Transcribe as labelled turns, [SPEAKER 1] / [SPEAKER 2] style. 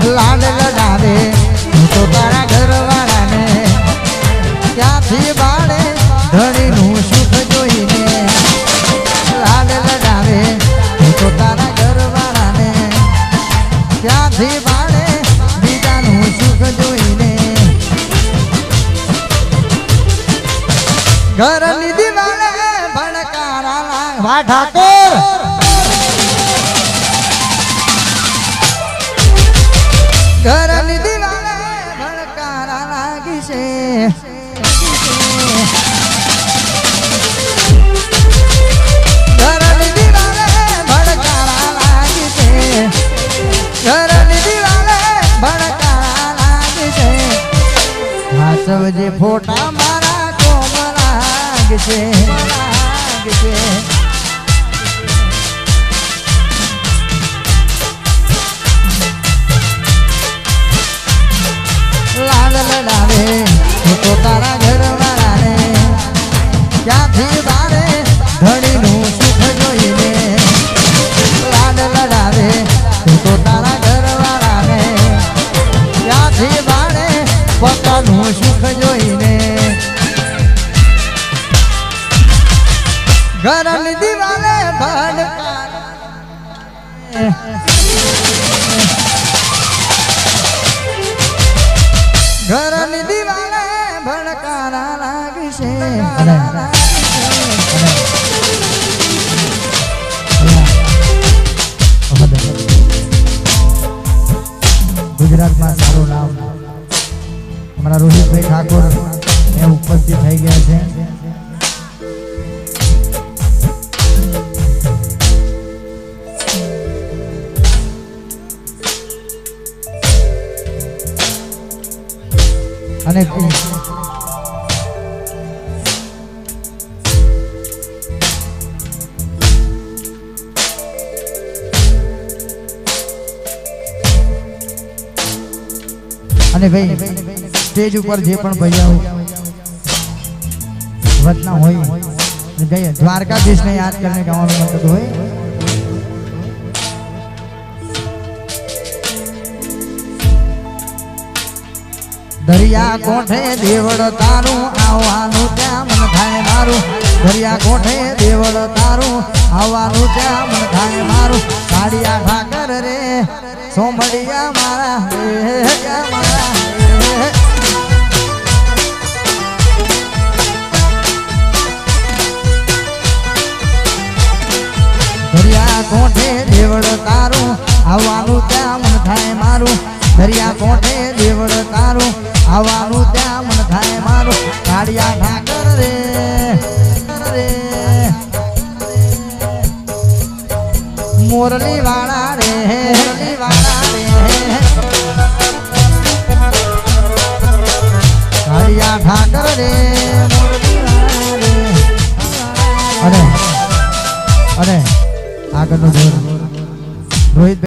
[SPEAKER 1] લાડ લડાવે તું તો તારા ઘરવાળાને ક્યાંથી બાળે ધણીનું સુખ જોઈને લાડ લડાવે તું તો તારા ઘરવાળાને ક્યાંથી બાળે બીજાનું સુખ જોઈને ઘરની દિવાલે ભણકારા વાહ ઠાકોર ઘરની દિવાલે ભણકારા લાગી છે ઘરની દિવાલે ભણકારા લાગી છે ઘરની દિવાલે ભણકારા લાગી છે હાસવજે ફોટા મારા કોમ લાગે છે લાલ લડાવે તો તારા ઘરવાળાને ક્યાંથી બારે ધણીનું સુખ જોઈને લાલ લડાવે તો તારા ઘરવાળાને ક્યાંથી બારે પોતાનું સુખ જોઈને ઘરની દિવાલે ઘરની દિવાલે ભણકારા લાગી છે ગુજરાતમાં સારું નામ અમારા રોહિતભાઈ ઠાકોર એ ઉપસ્થિત થઈ ગયા છે અને ભાઈ સ્ટેજ ઉપર જે પણ ભૈયાઓ વતના હોય દ્વારકાધીશને યાદ કરીને ગાવાનું મતલબ હોય દરિયા કોઠે દેવળ તારું આવવાનું ત્યાં મન થાય મારું દરિયા કોઠે દેવળ તારું આવવાનું ત્યાં મન થાય મારું કાળિયા ઠાકર રે સોમડિયા મારા દરિયા કોઠે દેવળ તારું આવવાનું ત્યાં મન થાય મારું દરિયા કોઠે દેવળ તારું આવવાનું ત્યાં મન થાય મારું કાળિયા ઠાકર રે મોરલી વાળા રે કાળિયા ઠાકર રે અને આગળનું રોહિત